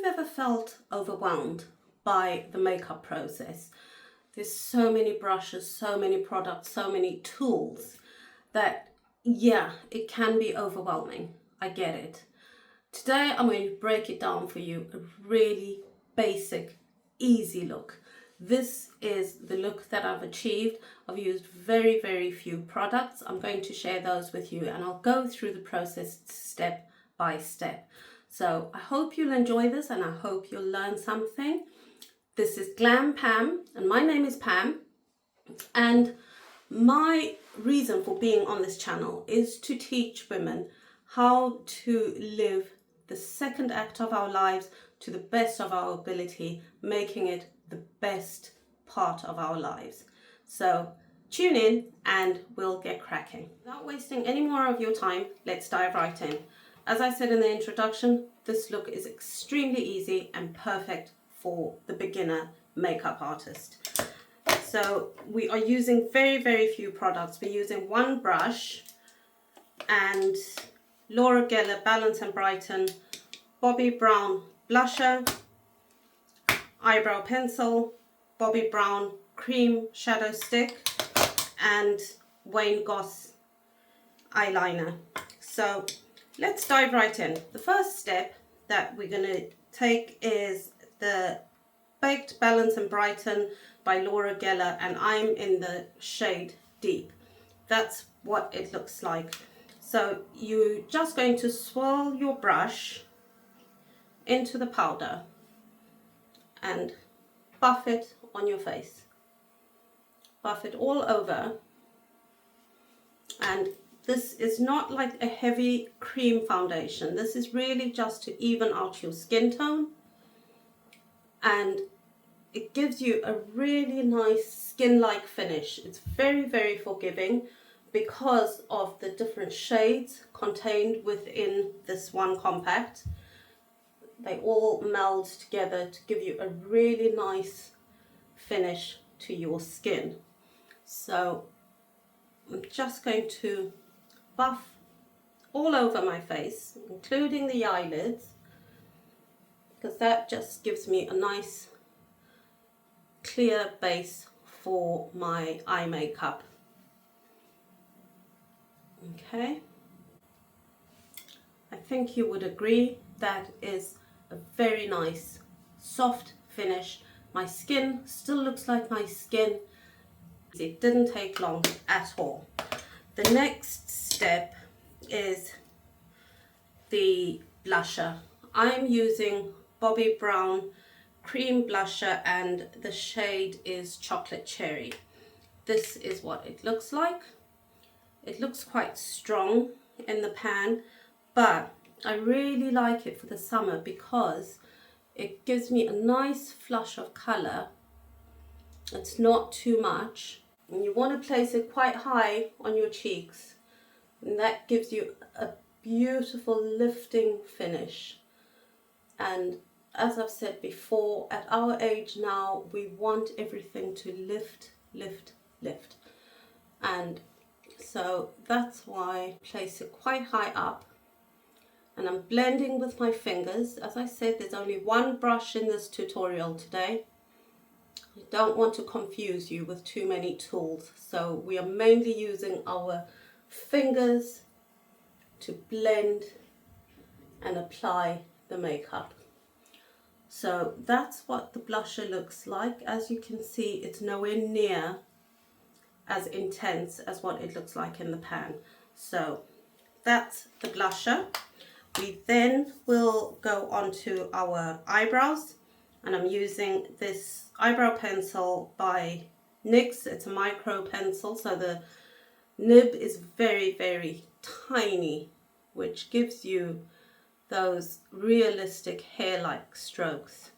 you've ever felt overwhelmed by the makeup process, there's so many brushes, so many products, so many tools that, yeah, it can be overwhelming. I get it. Today I'm going to break it down for you, a really basic, easy look. This is the look that I've achieved. I've used very few products. I'm going to share those with you and I'll go through the process step by step. So I hope you'll enjoy this and I hope you'll learn something. This is Glam Pam and my name is Pam, and my reason for being on this channel is to teach women how to live the second act of our lives to the best of our ability, making it the best part of our lives. So tune in and we'll get cracking. Without wasting any more of your time, let's dive right in. As I said in the introduction, this look is extremely easy and perfect for the beginner makeup artist. So we are using very few products. We're using one brush and Laura Geller Balance-n-Brighten Bobbi Brown blusher, eyebrow pencil, Bobbi Brown cream shadow stick, and Goss eyeliner. So let's dive right in. The first step that we're going to take is the Baked Balance-n-Brighten by Laura Geller, and I'm in the shade Deep. That's what it looks like. So you're just going to swirl your brush into the powder and buff it on your face. Buff it all over. And this is not like a heavy cream foundation. This is really just to even out your skin tone. And it gives you a really nice skin-like finish. It's very forgiving because of the different shades contained within this one compact. They all meld together to give you a really nice finish to your skin. So I'm just going to buff all over my face, including the eyelids, because that just gives me a nice clear base for my eye makeup. Okay, I think you would agree that is a very nice soft finish. My skin still looks like my skin. It didn't take long at all. The next step is the blusher. I'm using Bobbi Brown cream blusher and the shade is Chocolate Cherry. This is what it looks like. It looks quite strong in the pan, but I really like it for the summer because it gives me a nice flush of color. It's not too much, and you want to place it quite high on your cheeks, and that gives you a beautiful lifting finish. And as I've said before, at our age now, we want everything to lift. And so that's why I place it quite high up. And I'm blending with my fingers. As I said, there's only one brush in this tutorial today. I don't want to confuse you with too many tools. So we are mainly using our fingers to blend and apply the makeup. So that's what the blusher looks like. As you can see, it's nowhere near as intense as what it looks like in the pan. So that's the blusher. We then will go on to our eyebrows, and I'm using this eyebrow pencil by NYX. It's a micro pencil, so the nib is very tiny, which gives you those realistic hair-like strokes.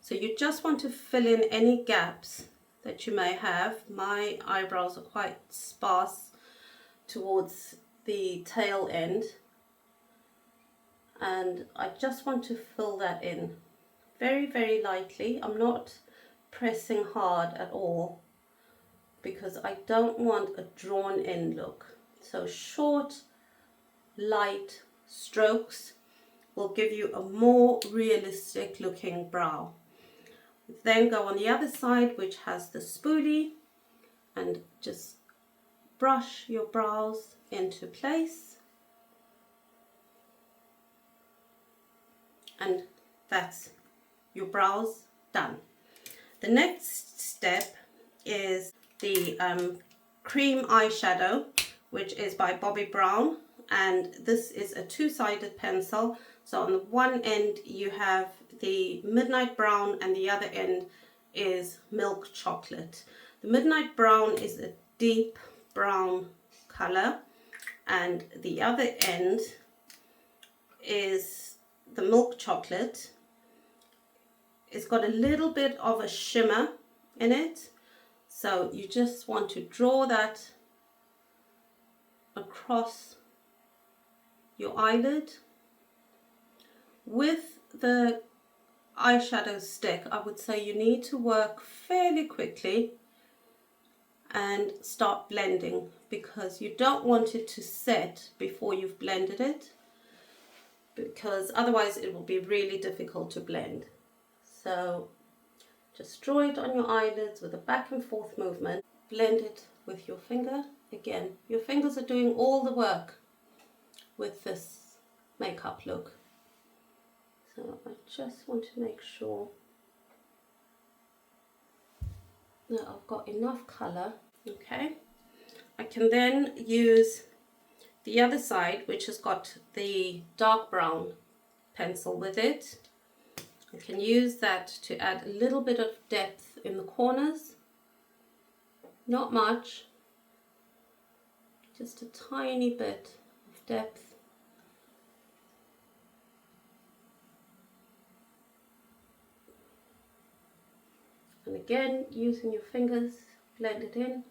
So you just want to fill in any gaps that you may have. My eyebrows are quite sparse towards the tail end, and I just want to fill that in very lightly. I'm not pressing hard at all because I don't want a drawn in look. So short, light strokes will give you a more realistic looking brow. Then go on the other side, which has the spoolie, and just brush your brows into place. And that's your brows done. The next step is the cream eyeshadow, which is by Bobbi Brown, and this is a two-sided pencil. So on the one end you have the midnight brown and the other end is milk chocolate. The midnight brown is a deep brown color and the other end is the milk chocolate. It's got a little bit of a shimmer in it, so you just want to draw that across your eyelid. With the eyeshadow stick, I would say you need to work fairly quickly and start blending, because you don't want it to set before you've blended it, because otherwise it will be really difficult to blend. So just draw it on your eyelids with a back and forth movement. Blend it with your finger. Again, your fingers are doing all the work with this makeup look. So I just want to make sure that I've got enough colour. Okay, I can then use the other side, which has got the dark brown pencil with it. I can use that to add a little bit of depth in the corners. Not much, just a tiny bit of depth. And again, using your fingers, blend it in.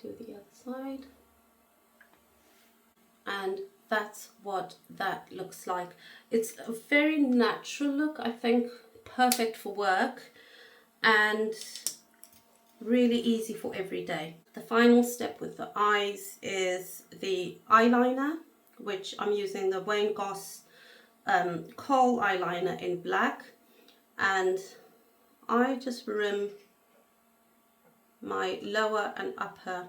Do the other side. And that's what that looks like. It's a very natural look, I think, perfect for work and really easy for every day. The final step with the eyes is the eyeliner, which I'm using the Goss Kohl eyeliner in black, and I just rim my lower and upper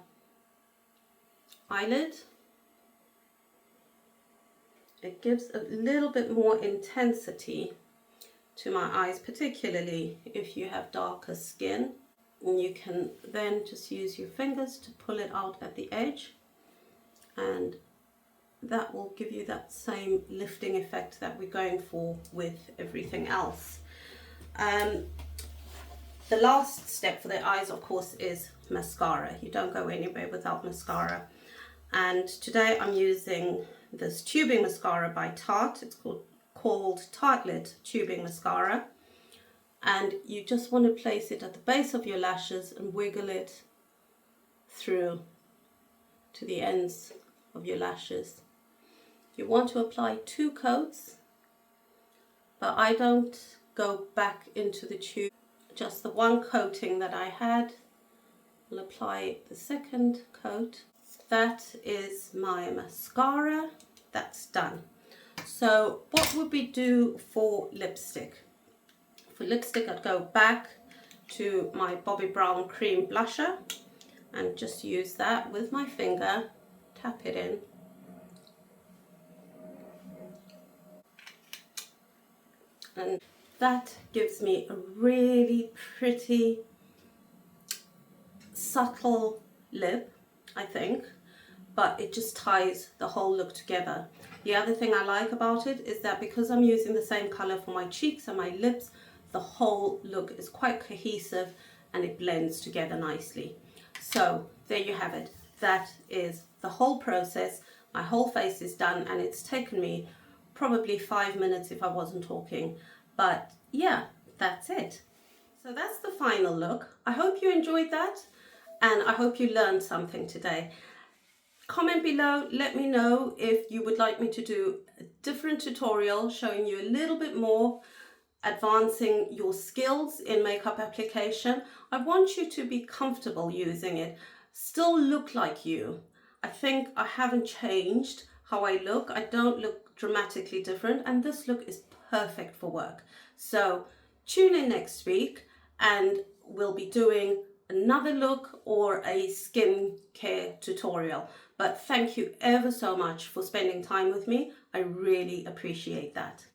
eyelid. It gives a little bit more intensity to my eyes, particularly if you have darker skin. And you can then just use your fingers to pull it out at the edge, and that will give you that same lifting effect that we're going for with everything else. The last step for the eyes, of course, is mascara. You don't go anywhere without mascara. And today I'm using this tubing mascara by Tarte. It's called Tarte Tubing Mascara. And you just want to place it at the base of your lashes and wiggle it through to the ends of your lashes. You want to apply 2 coats, but I don't go back into the tube. Just the one coating that I had. I'll apply the second coat. That is my mascara. That's done. So what would we do for lipstick? For lipstick, I'd go back to my Bobbi Brown cream blusher and just use that with my finger, tap it in. And that gives me a really pretty, subtle lip, I think, but it just ties the whole look together. The other thing I like about it is that because I'm using the same color for my cheeks and my lips, the whole look is quite cohesive and it blends together nicely. So there you have it. That is the whole process. My whole face is done, and it's taken me probably 5 minutes if I wasn't talking. But yeah, that's it. So that's the final look. I hope you enjoyed that, and I hope you learned something today. Comment below, let me know if you would like me to do a different tutorial showing you a little bit more, advancing your skills in makeup application. I want you to be comfortable using it, still look like you. I think I haven't changed how I look. I don't look dramatically different, and this look is perfect for work. So tune in next week and we'll be doing another look or a skincare tutorial. But thank you ever so much for spending time with me. I really appreciate that.